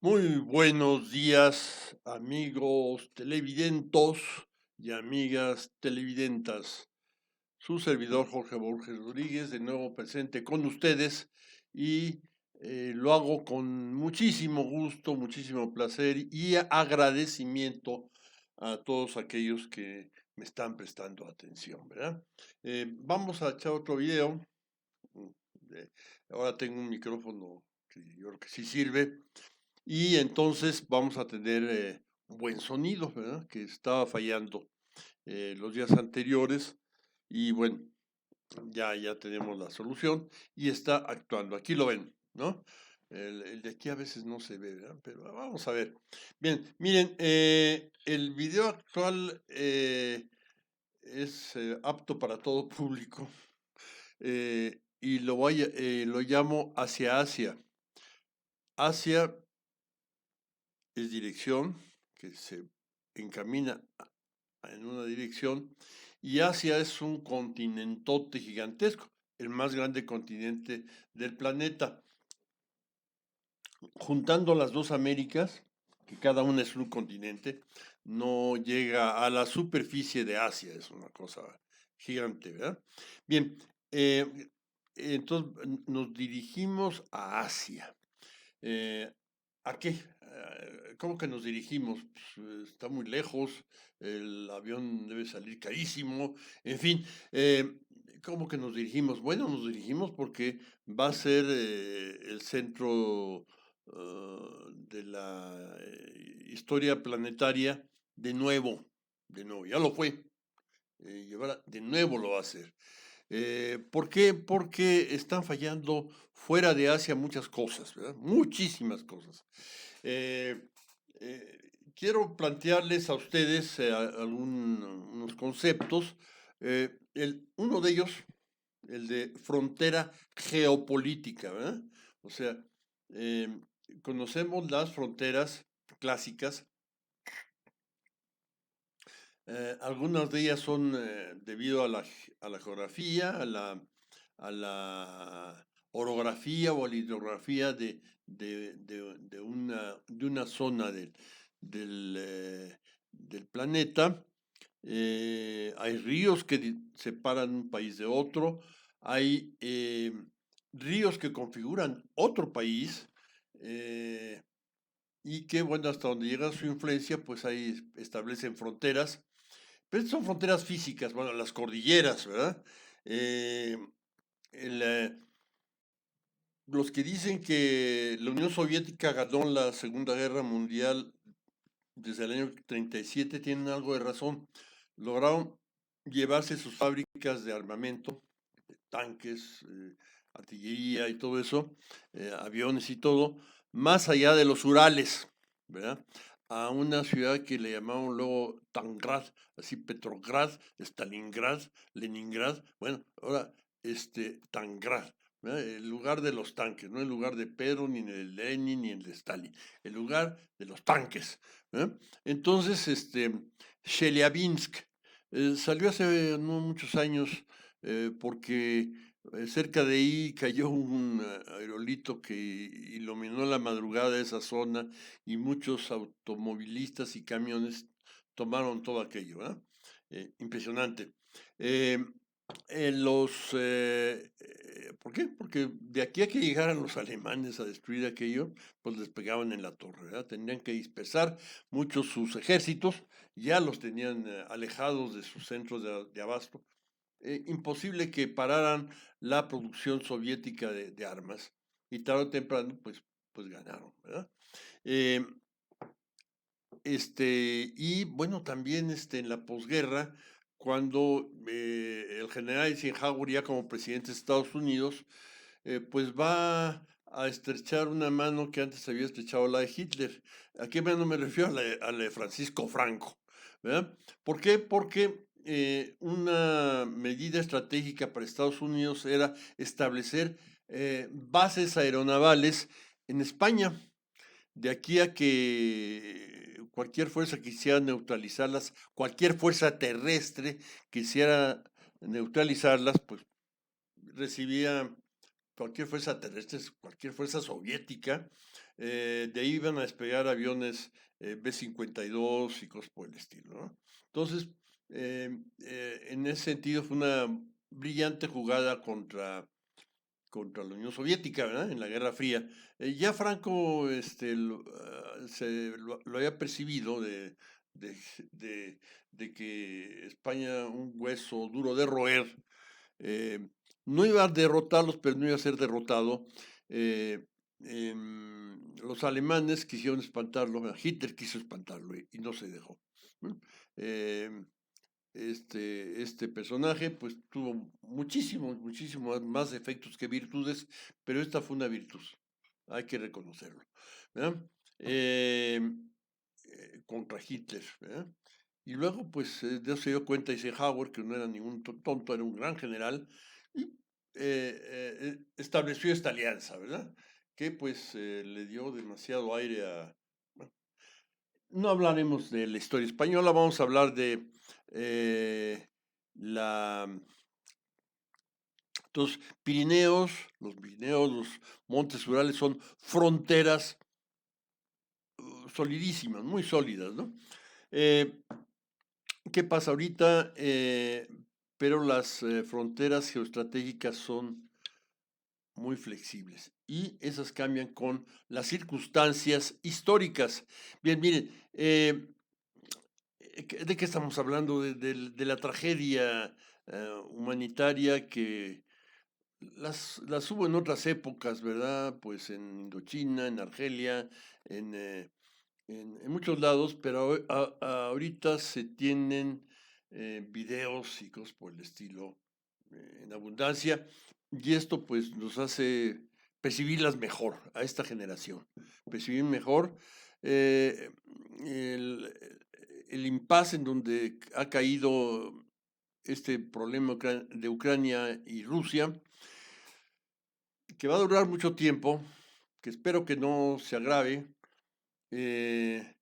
Muy buenos días, amigos televidentos y amigas televidentas. Su servidor Jorge Borges Rodríguez, de nuevo presente con ustedes y lo hago con muchísimo gusto, muchísimo placer y agradecimiento a todos aquellos que me están prestando atención, ¿verdad? Vamos a echar otro video. mm, Ahora tengo un micrófono que yo creo que sí sirve. Y entonces vamos a tener un buen sonido, ¿verdad? Que estaba fallando los días anteriores. Y bueno, ya tenemos la solución y está actuando. Aquí lo ven, ¿no? El de aquí a veces no se ve, ¿verdad? Pero vamos a ver. Bien, miren, el video actual es apto para todo público y lo llamo Hacia Asia. Asia es dirección que se encamina en una dirección y Asia es un continentote gigantesco, el más grande continente del planeta. Juntando las dos Américas, que cada una es un continente, no llega a la superficie de Asia, es una cosa gigante, ¿verdad? Bien, eh, entonces nos dirigimos a Asia. Eh, ¿A qué? ¿Cómo que nos dirigimos? Pues, está muy lejos, el avión debe salir carísimo, en fin, ¿cómo que nos dirigimos? Bueno, nos dirigimos porque va a ser el centro de la historia planetaria de nuevo, ya lo fue, y ahora de nuevo lo va a hacer. ¿Por qué? Porque están fallando fuera de Asia muchas cosas, ¿verdad? Muchísimas cosas. Eh, Quiero plantearles a ustedes unos conceptos. Uno de ellos, el de frontera geopolítica, ¿verdad? O sea, eh, conocemos las fronteras clásicas. Algunas de ellas son debido a a la geografía, a la orografía o a la hidrografía de una zona del planeta. Hay ríos que separan un país de otro, hay ríos que configuran otro país eh, y que, bueno, hasta donde llega su influencia, pues ahí establecen fronteras, pero son fronteras físicas, bueno, las cordilleras, ¿verdad? Eh, el, eh, los que dicen que la Unión Soviética ganó la Segunda Guerra Mundial desde el año 37 tienen algo de razón. Lograron llevarse sus fábricas de armamento, tanques, artillería y todo eso, aviones y todo, más allá de los Urales, ¿verdad? A una ciudad que le llamaron luego Tangrad, así Petrograd, Stalingrad, Leningrad, bueno, ahora Tangrad, ¿verdad? El lugar de los tanques, no el lugar de Pedro, ni de Lenin, ni el de Stalin, el lugar de los tanques. ¿Verdad? Entonces, Chelyabinsk salió hace no muchos años porque cerca de ahí cayó un aerolito que iluminó la madrugada de esa zona y muchos automovilistas y camiones tomaron todo aquello, ¿verdad? Impresionante. Eh, ¿Por qué? Porque de aquí a que llegaran los alemanes a destruir aquello, pues les pegaban en la torre, ¿verdad? Tendrían que dispersar muchos sus ejércitos, ya los tenían alejados de sus centros de abasto, imposible que pararan la producción soviética de armas y tarde o temprano pues ganaron, ¿verdad? Eh, y bueno, también en la posguerra, cuando el general Eisenhower ya como presidente de Estados Unidos, pues va a estrechar una mano que antes había estrechado la de Hitler. ¿A qué mano me refiero? A la de Francisco Franco, ¿verdad? ¿Por qué? Porque una medida estratégica para Estados Unidos era establecer bases aeronavales en España. De aquí a que cualquier fuerza quisiera neutralizarlas, cualquier fuerza terrestre quisiera neutralizarlas, pues recibía cualquier fuerza terrestre, cualquier fuerza soviética. De ahí iban a despegar aviones B-52 y cosas por el estilo, ¿no? Entonces, en ese sentido fue una brillante jugada contra la Unión Soviética, ¿verdad? En la Guerra Fría. Ya Franco lo había percibido de, de- de que España, un hueso duro de roer, eh, no iba a derrotarlos, pero no iba a ser derrotado. Eh, los alemanes quisieron espantarlo, Hitler quiso espantarlo y no se dejó, ¿no? Eh, este personaje pues tuvo muchísimos más defectos que virtudes, pero esta fue una virtud, hay que reconocerlo, ¿verdad? Eh, Contra Hitler, ¿verdad? Y luego pues de eso se dio cuenta Eisenhower, que no era ningún tonto, era un gran general, y estableció esta alianza, ¿verdad? Que pues le dio demasiado aire a... Bueno, no hablaremos de la historia española, vamos a hablar de eh, la... Entonces, Pirineos, los montes Urales son fronteras solidísimas, muy sólidas, ¿no? Eh, ¿Qué pasa ahorita? Pero las fronteras geoestratégicas son muy flexibles y esas cambian con las circunstancias históricas. Bien, miren, ¿de qué estamos hablando? De la tragedia humanitaria que las hubo en otras épocas, ¿verdad? Pues en Indochina, en Argelia, en, en muchos lados, pero ahorita se tienen videos y cosas por el estilo en abundancia, y esto pues nos hace percibirlas mejor a esta generación, percibir mejor eh, el, el impasse en donde ha caído este problema de Ucrania y Rusia, que va a durar mucho tiempo, que espero que no se agrave. eh,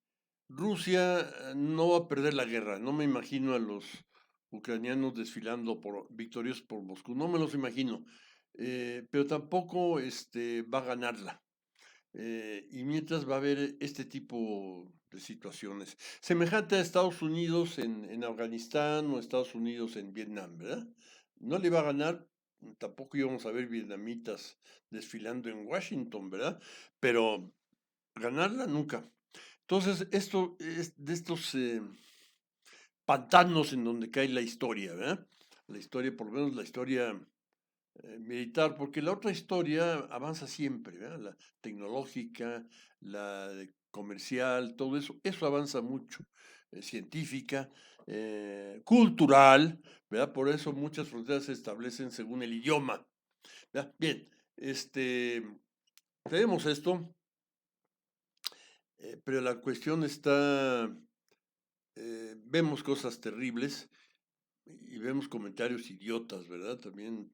Rusia no va a perder la guerra. No me imagino a los ucranianos desfilando victoriosos por Moscú. No me los imagino. Pero tampoco va a ganarla. Y mientras va a haber este tipo de situaciones. Semejante a Estados Unidos en Afganistán o Estados Unidos en Vietnam, ¿verdad? No le va a ganar. Tampoco íbamos a ver vietnamitas desfilando en Washington, ¿verdad? Pero ganarla nunca. Entonces, esto es de estos pantanos en donde cae la historia, ¿verdad? La historia, por lo menos la historia militar, porque la otra historia avanza siempre, ¿verdad? La tecnológica, comercial, todo eso, eso avanza mucho, científica, cultural, ¿verdad? Por eso muchas fronteras se establecen según el idioma, ¿verdad? Bien, tenemos esto, pero la cuestión está, vemos cosas terribles y vemos comentarios idiotas, ¿verdad? También,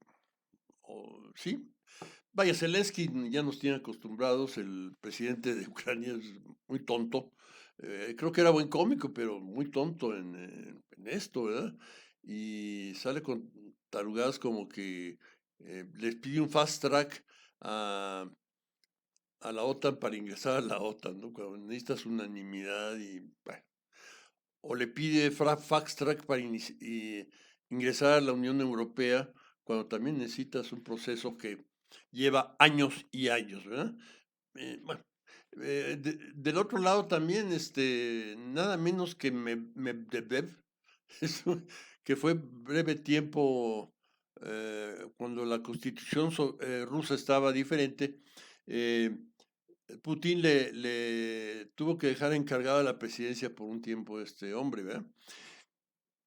sí. Vaya, Zelensky ya nos tiene acostumbrados, el presidente de Ucrania es muy tonto. Creo que era buen cómico, pero muy tonto en esto, ¿verdad? Y sale con tarugadas como que les pide un fast track a, a la OTAN para ingresar a la OTAN, ¿no? Cuando necesitas unanimidad y, bueno, o le pide fast track para ingresar a la Unión Europea, cuando también necesitas un proceso que lleva años y años, ¿verdad? Bueno, del otro lado también, nada menos que Medvedev, que fue breve tiempo cuando la constitución rusa estaba diferente. eh, Putin le tuvo que dejar encargada la presidencia por un tiempo a este hombre, ¿verdad?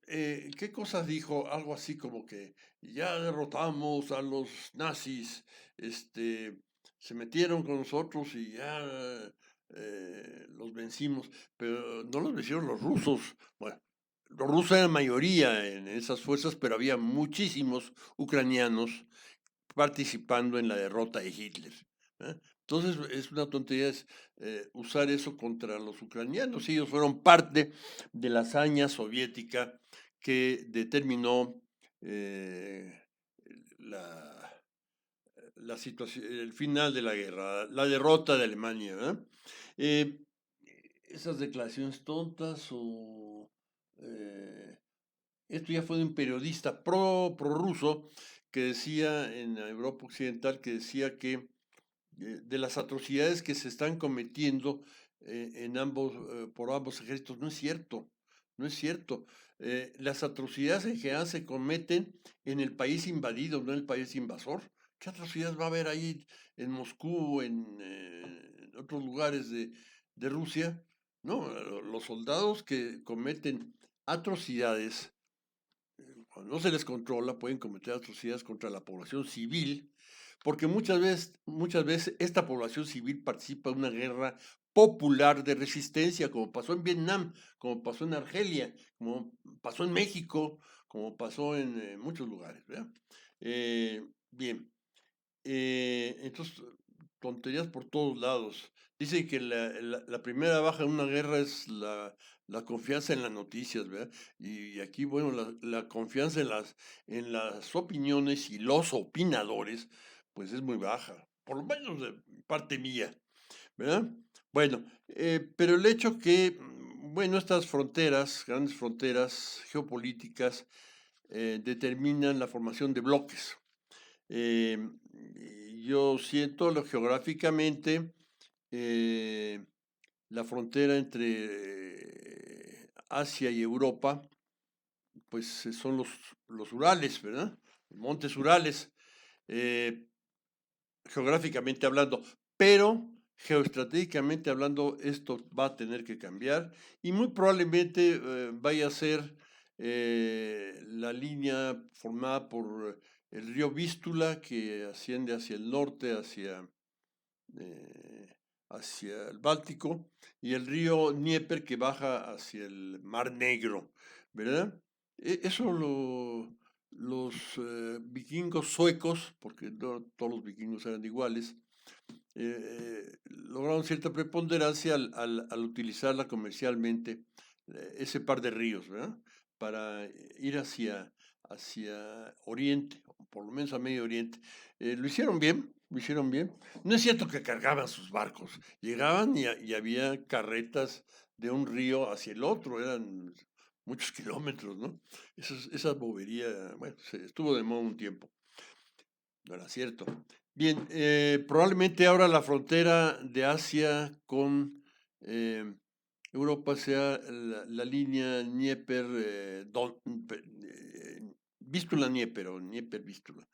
¿Qué cosas dijo? Algo así como que ya derrotamos a los nazis, se metieron con nosotros y ya los vencimos, pero no los vencieron los rusos. Bueno, los rusos eran mayoría en esas fuerzas, pero había muchísimos ucranianos participando en la derrota de Hitler. ¿Eh? Entonces es una tontería usar eso contra los ucranianos. Ellos fueron parte de la hazaña soviética que determinó eh, la, la situación, el final de la guerra, la derrota de Alemania, ¿verdad? Eh, Esas declaraciones tontas o esto ya fue de un periodista prorruso que decía en la Europa Occidental que decía que de las atrocidades que se están cometiendo por ambos ejércitos. No es cierto, no es cierto. Las atrocidades en general se cometen en el país invadido, no en el país invasor. ¿Qué atrocidades va a haber ahí en Moscú, en otros lugares de Rusia? No, los soldados que cometen atrocidades, cuando no se les controla, pueden cometer atrocidades contra la población civil, porque muchas veces esta población civil participa en una guerra popular de resistencia, como pasó en Vietnam, como pasó en Argelia, como pasó en México, como pasó en muchos lugares, ¿verdad? Bien, entonces, tonterías por todos lados. Dicen que la primera baja en una guerra es la confianza en las noticias, ¿verdad? Y aquí, bueno, la confianza en las opiniones y los opinadores, pues es muy baja, por lo menos de parte mía, ¿verdad? Bueno, pero el hecho que, bueno, estas fronteras, grandes fronteras geopolíticas, determinan la formación de bloques. Eh, yo siento geográficamente eh, la frontera entre Asia y Europa, pues son los Urales, ¿verdad? Montes Urales, eh, geográficamente hablando, pero geoestratégicamente hablando esto va a tener que cambiar y muy probablemente vaya a ser la línea formada por el río Vístula que asciende hacia el norte, eh, hacia el Báltico, y el río Dnieper que baja hacia el Mar Negro, ¿verdad? Eso los vikingos suecos, porque no todos los vikingos eran iguales, lograron cierta preponderancia al utilizarla comercialmente, ese par de ríos, ¿verdad? Para ir hacia Oriente, o por lo menos a Medio Oriente. Lo hicieron bien, lo hicieron bien. No es cierto que cargaban sus barcos, llegaban y había carretas de un río hacia el otro, eran muchos kilómetros, ¿no? Esa bobería, bueno, estuvo de moda un tiempo, no era cierto. Bien, probablemente ahora la frontera de Asia con Europa sea la línea Dnieper, Vístula-Dnieper o Dnieper-Vístula,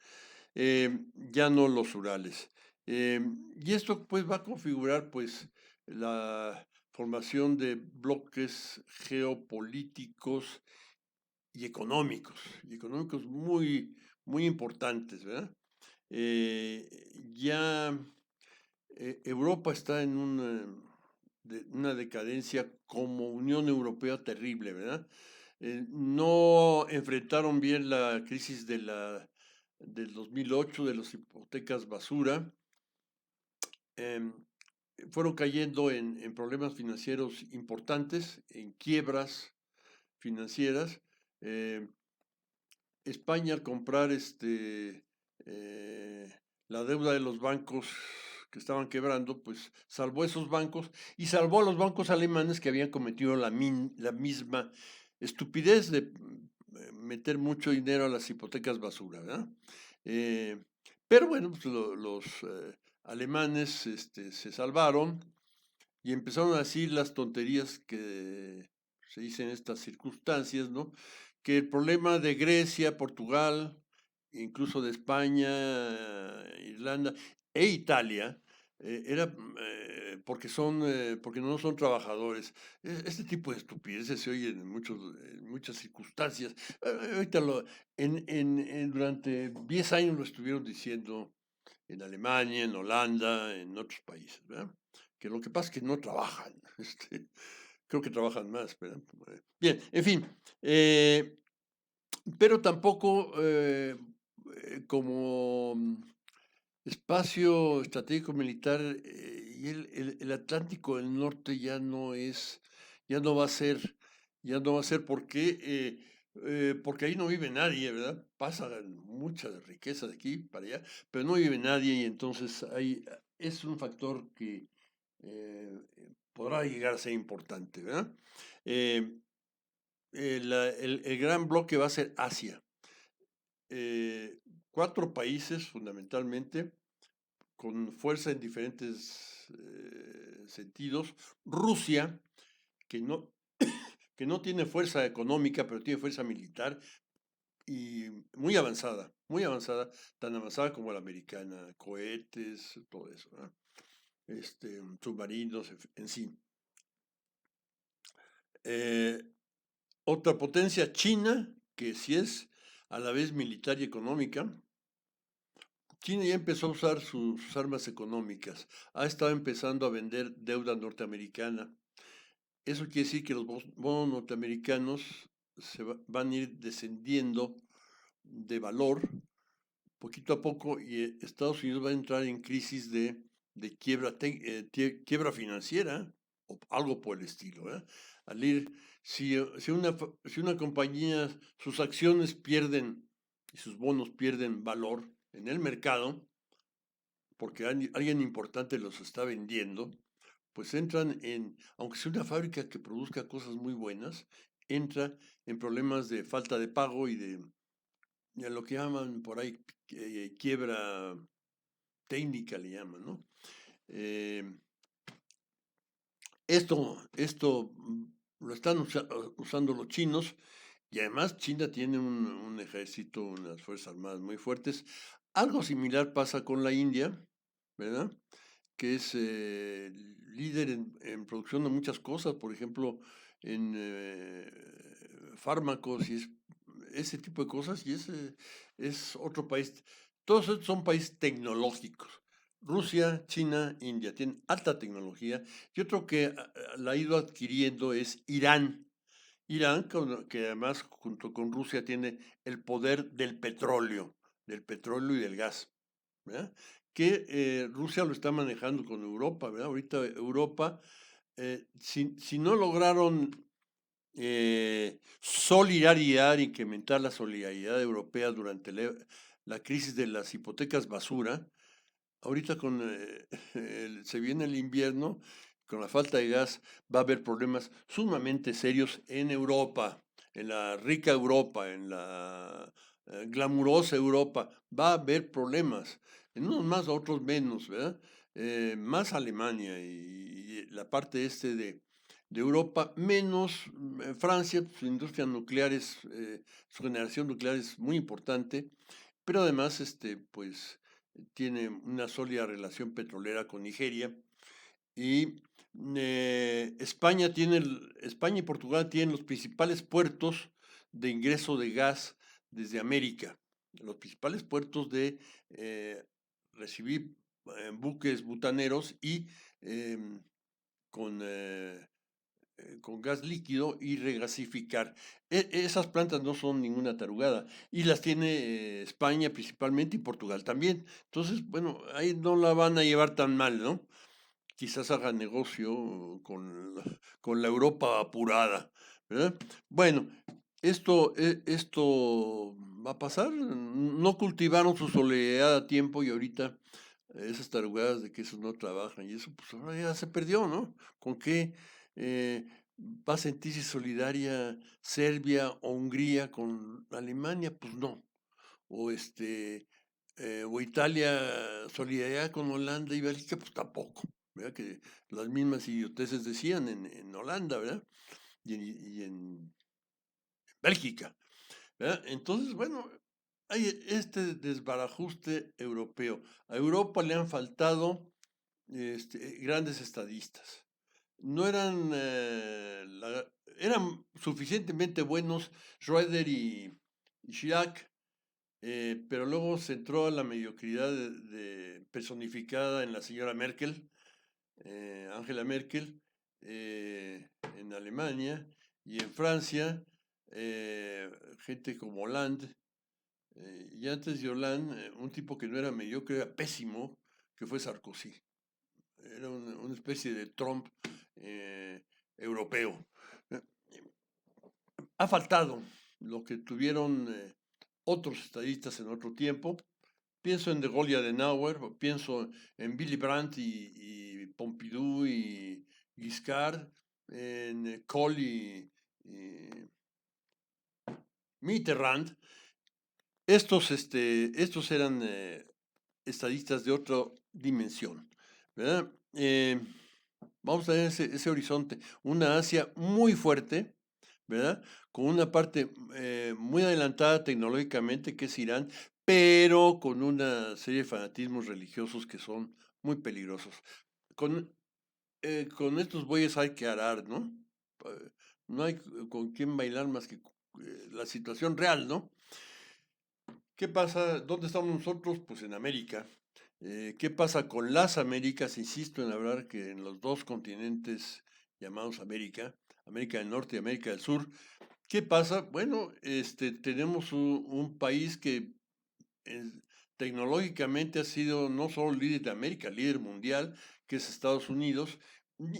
ya no los Urales. Y esto pues va a configurar pues la formación de bloques geopolíticos y económicos muy, muy importantes, ¿verdad? Eh, ya Europa está en una decadencia como Unión Europea terrible, ¿verdad? No enfrentaron bien la crisis del 2008 de las hipotecas basura. em, Fueron cayendo en problemas financieros importantes, en quiebras financieras. em, España al comprar eh, la deuda de los bancos que estaban quebrando, pues salvó esos bancos y salvó a los bancos alemanes que habían cometido la misma estupidez de meter mucho dinero a las hipotecas basura, ¿verdad? Eh, pero bueno, pues los alemanes se salvaron y empezaron a decir las tonterías que se dicen en estas circunstancias, ¿no? Que el problema de Grecia, Portugal, incluso de España, Irlanda e Italia, era porque no son trabajadores. Este tipo de estupideces se oyen en muchas circunstancias. Ahorita durante 10 años lo estuvieron diciendo en Alemania, en Holanda, en otros países, ¿verdad? Que lo que pasa es que no trabajan, creo que trabajan más, ¿verdad? Bien, en fin, pero tampoco como espacio estratégico militar y el Atlántico del Norte ya no va a ser, porque porque ahí no vive nadie, ¿verdad? Pasa mucha riqueza de aquí para allá, pero no vive nadie y entonces ahí es un factor que eh, podrá llegar a ser importante, ¿verdad? Eh, el gran bloque va a ser Asia. Eh, cuatro países fundamentalmente con fuerza en diferentes sentidos. Rusia, que no, que no tiene fuerza económica, pero tiene fuerza militar y muy avanzada, tan avanzada como la americana, cohetes, todo eso, ¿verdad? Submarinos, en sí. Eh, Otra potencia, China, que sí es a la vez militar y económica. China ya empezó a usar sus armas económicas, ha estado empezando a vender deuda norteamericana. Eso quiere decir que los bonos norteamericanos van a ir descendiendo de valor poquito a poco y Estados Unidos va a entrar en crisis de quiebra financiera o algo por el estilo, ¿verdad? Al ir, si una compañía, sus acciones pierden y sus bonos pierden valor en el mercado, porque alguien importante los está vendiendo, pues entran aunque sea una fábrica que produzca cosas muy buenas, entra en problemas de falta de pago y de lo que llaman por ahí quiebra técnica, le llaman, ¿no? Eh, esto lo están usando los chinos y además China tiene un ejército, unas fuerzas armadas muy fuertes. Algo similar pasa con la India, ¿verdad? Que es líder en producción de muchas cosas, por ejemplo, en fármacos y ese tipo de cosas, y ese es otro país. Todos estos son países tecnológicos. Rusia, China, India tienen alta tecnología y otro que la ha ido adquiriendo es Irán. Irán, que además junto con Rusia tiene el poder del petróleo y del gas, ¿verdad? Que Rusia lo está manejando con Europa, ¿verdad? Ahorita Europa, si no lograron solidaridad, incrementar la solidaridad europea durante la crisis de las hipotecas basura, ahorita se viene el invierno, con la falta de gas va a haber problemas sumamente serios en Europa, en la rica Europa, en la glamurosa Europa. Va a haber problemas, en unos más, otros menos, ¿verdad? Más Alemania y la parte de Europa, menos Francia, su industria nuclear su generación nuclear es muy importante, pero además, pues tiene una sólida relación petrolera con Nigeria y España y Portugal tienen los principales puertos de ingreso de gas desde América, los principales puertos de recibir buques butaneros y em, con con gas líquido y regasificar. Esas plantas no son ninguna tarugada y las tiene España principalmente y Portugal también. Entonces, bueno, ahí no la van a llevar tan mal, ¿no? Quizás haga negocio con la Europa apurada, ¿verdad? Bueno, esto va a pasar. No cultivaron su soledad a tiempo y ahorita esas tarugadas de que esos no trabajan y eso, pues ahora ya se perdió, ¿no? ¿Con qué eh, va a sentirse solidaria Serbia o Hungría con Alemania? Pues no. O o Italia, solidaridad con Holanda y Bélgica, pues tampoco. ¿Verdad? Que las mismas idioteces decían en Holanda, ¿verdad? Y en Bélgica, ¿verdad? Entonces, bueno, hay este desbarajuste europeo. A Europa le han faltado grandes estadistas. No eran suficientemente buenos Schroeder y Chirac, pero luego se entró a la mediocridad personificada en la señora Merkel, Angela Merkel, en Alemania y en Francia, gente como Hollande, y antes de Hollande, un tipo que no era mediocre, era pésimo, que fue Sarkozy. Era una especie de Trump europeo. Ha faltado, lo que tuvieron otros estadistas en otro tiempo. Pienso en de Gaulle y Adenauer, pienso en Willy Brandt y Pompidou y Giscard, en Kohl y Mitterrand. Estos eran estadistas de otra dimensión, ¿verdad? Vamos a ver ese horizonte, una Asia muy fuerte, ¿verdad? Con una parte muy adelantada tecnológicamente, que es Irán, pero con una serie de fanatismos religiosos que son muy peligrosos. Con estos bueyes hay que arar, ¿no? No hay con quién bailar más que la situación real, ¿no? ¿Qué pasa? ¿Dónde estamos nosotros? Pues en América. ¿Qué pasa con las Américas? Insisto en hablar que en los dos continentes llamados América, América del Norte y América del Sur, ¿qué pasa? Bueno, tenemos un país que eh, tecnológicamente ha sido no solo líder de América, líder mundial, que es Estados Unidos,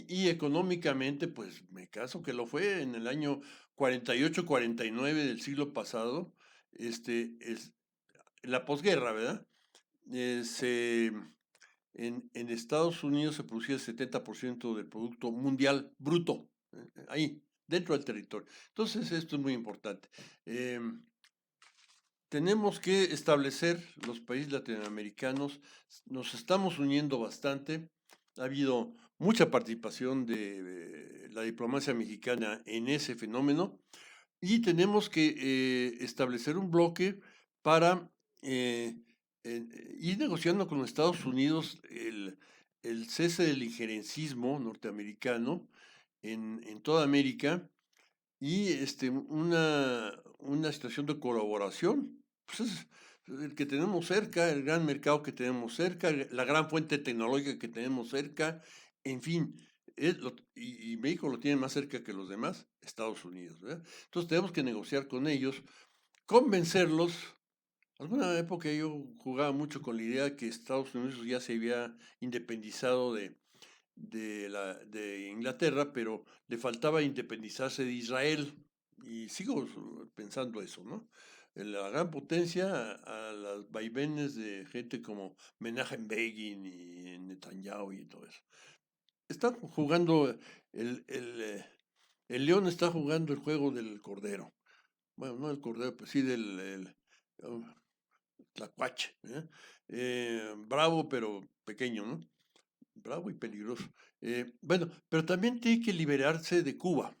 y económicamente, pues me caso que lo fue en el año 48-49 del siglo pasado, es la posguerra, ¿verdad? En Estados Unidos se producía el 70% del producto mundial bruto, ahí, dentro del territorio. Entonces, esto es muy importante. Tenemos que establecer los países latinoamericanos, nos estamos uniendo bastante, ha habido mucha participación de la diplomacia mexicana en ese fenómeno y tenemos que establecer un bloque para eh, ir negociando con Estados Unidos el cese del injerencismo norteamericano en toda América y una situación de colaboración. Pues es el que tenemos cerca, el gran mercado que tenemos cerca, la gran fuente tecnológica que tenemos cerca, en fin, y México lo tiene más cerca que los demás, Estados Unidos, ¿verdad? Entonces tenemos que negociar con ellos, convencerlos. Alguna época yo jugaba mucho con la idea que Estados Unidos ya se había independizado de Inglaterra, pero le faltaba independizarse de Israel. Y sigo pensando eso, ¿no? La gran potencia a las vaivenes de gente como Menachem Begin y Netanyahu y todo eso. Están jugando, el león está jugando el juego del cordero. Bueno, no el cordero, pues sí uh, tlacuache, ¿eh? Bravo pero pequeño, ¿no? Bravo y peligroso. Bueno, pero también tiene que liberarse de Cuba.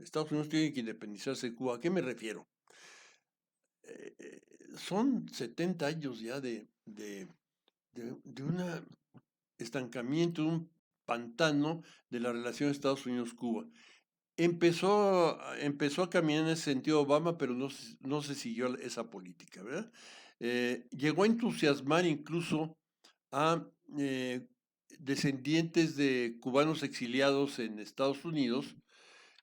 Estados Unidos tiene que independizarse de Cuba. ¿A qué me refiero? Eh, eh, Son 70 años ya de un estancamiento, un pantano de la relación Estados Unidos-Cuba. Empezó a caminar en ese sentido Obama, pero no se siguió esa política, ¿verdad? Llegó a entusiasmar incluso a descendientes de cubanos exiliados en Estados Unidos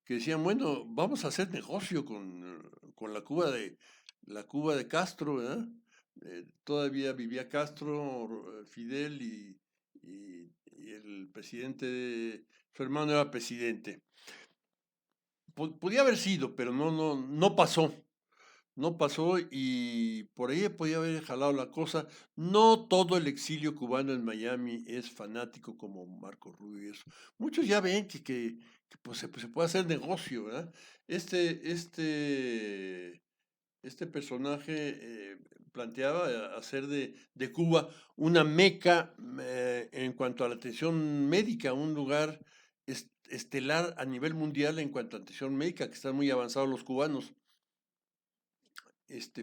que decían, bueno, vamos a hacer negocio con la Cuba de Castro, ¿verdad? Todavía vivía Castro, Fidel y el presidente, su hermano era presidente. Podía haber sido, pero no pasó. No pasó y por ahí podía haber jalado la cosa. No todo el exilio cubano en Miami es fanático como Marco Rubio y eso. Muchos ya ven pues, se puede hacer negocio, ¿verdad? Este, este, este personaje planteaba hacer de Cuba una meca en cuanto a la atención médica, un lugar estelar a nivel mundial en cuanto a atención médica, que están muy avanzados los cubanos.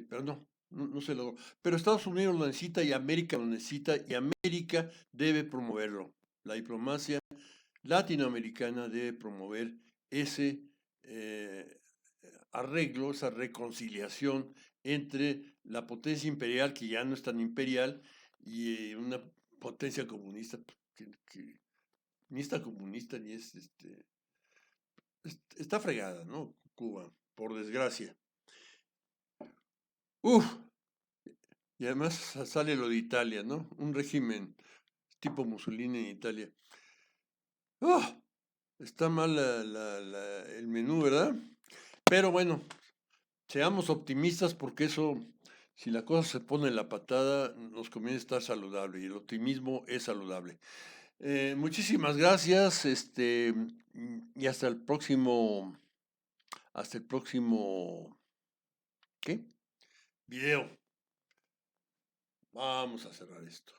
Pero no se logró. Pero Estados Unidos lo necesita y América lo necesita y América debe promoverlo. La diplomacia latinoamericana debe promover ese eh, arreglo, esa reconciliación entre la potencia imperial, que ya no es tan imperial, y una potencia comunista, pues, que ni está comunista ni es, está fregada, ¿no? Cuba, por desgracia. Uf, y además sale lo de Italia, ¿no? Un régimen tipo Mussolini en Italia. ¡Ah! Está mal el menú, ¿verdad? Pero bueno, seamos optimistas porque eso, si la cosa se pone en la patada, nos conviene estar saludable y el optimismo es saludable. Muchísimas gracias, y hasta el próximo, ¿qué? Video. Vamos a cerrar esto.